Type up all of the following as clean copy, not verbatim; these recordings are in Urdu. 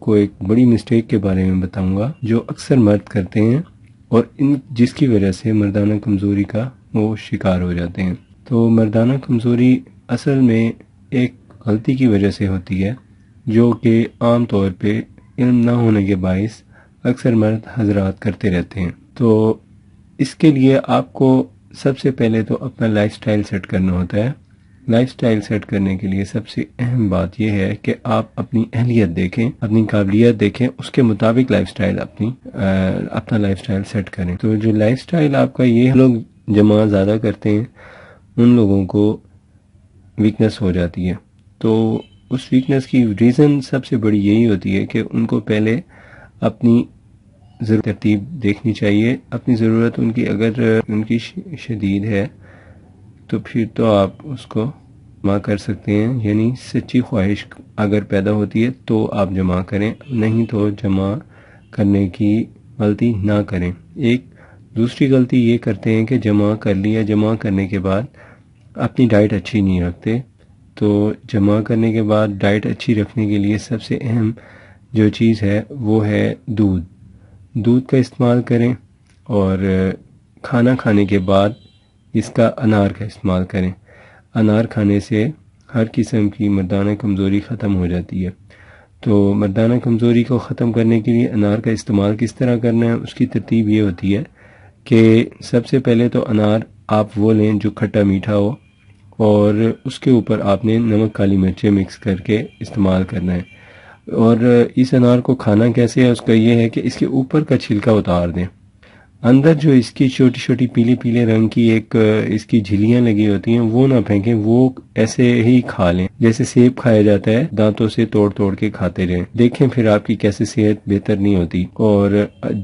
کو ایک بڑی مسٹیک کے بارے میں بتاؤں گا جو اکثر مرد کرتے ہیں اور جس کی وجہ سے مردانہ کمزوری کا وہ شکار ہو جاتے ہیں۔ تو مردانہ کمزوری اصل میں ایک غلطی کی وجہ سے ہوتی ہے جو کہ عام طور پہ علم نہ ہونے کے باعث اکثر مرد حضرات کرتے رہتے ہیں۔ تو اس کے لیے آپ کو سب سے پہلے تو اپنا لائف سٹائل سیٹ کرنا ہوتا ہے۔ لائف سٹائل سیٹ کرنے کے لیے سب سے اہم بات یہ ہے کہ آپ اپنی اہلیت دیکھیں، اپنی قابلیت دیکھیں، اس کے مطابق لائف سٹائل اپنا لائف سٹائل سیٹ کریں۔ تو جو لائف سٹائل آپ کا یہ لوگ جمع زیادہ کرتے ہیں ان لوگوں کو ویکنس ہو جاتی ہے۔ تو اس ویکنس کی ریزن سب سے بڑی یہی ہوتی ہے کہ ان کو پہلے اپنی ترتیب دیکھنی چاہیے۔ اپنی ضرورت ان کی اگر ان کی شدید ہے تو پھر تو آپ اس کو جمع کر سکتے ہیں، یعنی سچی خواہش اگر پیدا ہوتی ہے تو آپ جمع کریں، نہیں تو جمع کرنے کی غلطی نہ کریں۔ ایک دوسری غلطی یہ کرتے ہیں کہ جمع کر لیا، جمع کرنے کے بعد اپنی ڈائٹ اچھی نہیں رکھتے۔ تو جمع کرنے کے بعد ڈائٹ اچھی رکھنے کے لیے سب سے اہم جو چیز ہے وہ ہے دودھ کا استعمال کریں، اور کھانا کھانے کے بعد اس کا انار کا استعمال کریں۔ انار کھانے سے ہر قسم کی مردانہ کمزوری ختم ہو جاتی ہے۔ تو مردانہ کمزوری کو ختم کرنے کے لیے انار کا استعمال کس طرح کرنا ہے، اس کی ترتیب یہ ہوتی ہے کہ سب سے پہلے تو انار آپ وہ لیں جو کھٹا میٹھا ہو، اور اس کے اوپر آپ نے نمک کالی مرچیں مکس کر کے استعمال کرنا ہے۔ اور اس انار کو کھانا کیسے ہے، اس کا یہ ہے کہ اس کے اوپر کا چھلکا اتار دیں، اندر جو اس کی چھوٹی چھوٹی پیلے پیلے رنگ کی ایک اس کی جھلیاں لگی ہوتی ہیں وہ نہ پھینکیں، وہ ایسے ہی کھا لیں جیسے سیب کھایا جاتا ہے، دانتوں سے توڑ توڑ کے کھاتے رہیں۔ دیکھیں پھر آپ کی کیسے صحت بہتر نہیں ہوتی، اور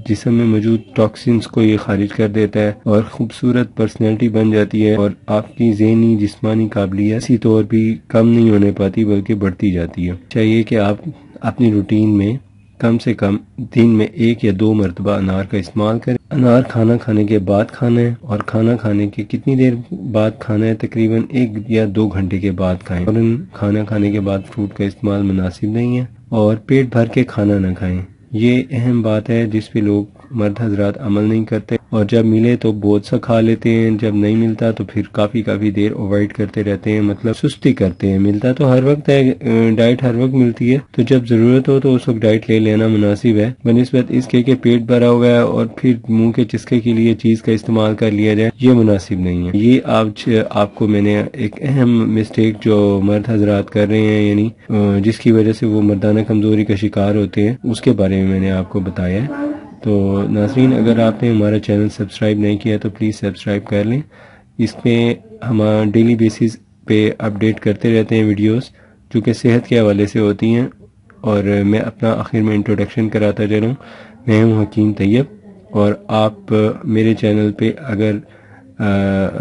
جسم میں موجود ٹاکسنز کو یہ خارج کر دیتا ہے، اور خوبصورت پرسنالٹی بن جاتی ہے، اور آپ کی ذہنی جسمانی قابلیت اسی طور بھی کم نہیں ہونے پاتی بلکہ بڑھتی جاتی ہے۔ چاہیے کہ آپ اپنی روٹین میں کم سے کم دن میں 1 یا 2 مرتبہ انار کا استعمال کریں۔ انار کھانا کھانے کے بعد کھانا ہے، اور کھانا کھانے کے کتنی دیر بعد کھانا ہے، تقریباً 1 یا 2 گھنٹے کے بعد کھائیں۔ اور کھانا کھانے کے بعد فروٹ کا استعمال مناسب نہیں ہے، اور پیٹ بھر کے کھانا نہ کھائیں۔ یہ اہم بات ہے جس پہ لوگ مرد حضرات عمل نہیں کرتے، اور جب ملے تو بہت سا کھا لیتے ہیں، جب نہیں ملتا تو پھر کافی دیر اوائڈ کرتے رہتے ہیں، مطلب سستی کرتے ہیں۔ ملتا تو ہر وقت ہے، ڈائٹ ہر وقت ملتی ہے، تو جب ضرورت ہو تو اس وقت ڈائٹ لے لینا مناسب ہے، بنسبت اس کے کہ پیٹ بھرا ہوا ہے اور پھر منہ کے چسکے کے لیے چیز کا استعمال کر لیا جائے، یہ مناسب نہیں ہے۔ یہ آپ کو میں نے ایک اہم مسٹیک جو مرد حضرات کر رہے ہیں، یعنی جس کی وجہ سے وہ مردانہ کمزوری کا شکار ہوتے ہیں، اس کے بارے میں نے آپ کو بتایا ہے۔ تو ناظرین، اگر آپ نے ہمارا چینل سبسکرائب نہیں کیا تو پلیز سبسکرائب کر لیں۔ اس میں ہم ڈیلی بیسس پہ اپڈیٹ کرتے رہتے ہیں ویڈیوز جو کہ صحت کے حوالے سے ہوتی ہیں۔ اور میں اپنا آخر میں انٹروڈکشن کراتا چلوں، میں ہوں حکیم طیب، اور آپ میرے چینل پہ اگر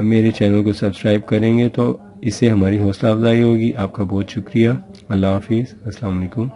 میرے چینل کو سبسکرائب کریں گے تو اس سے ہماری حوصلہ افزائی ہوگی۔ آپ کا بہت شکریہ۔ اللہ حافظ، السلام علیکم۔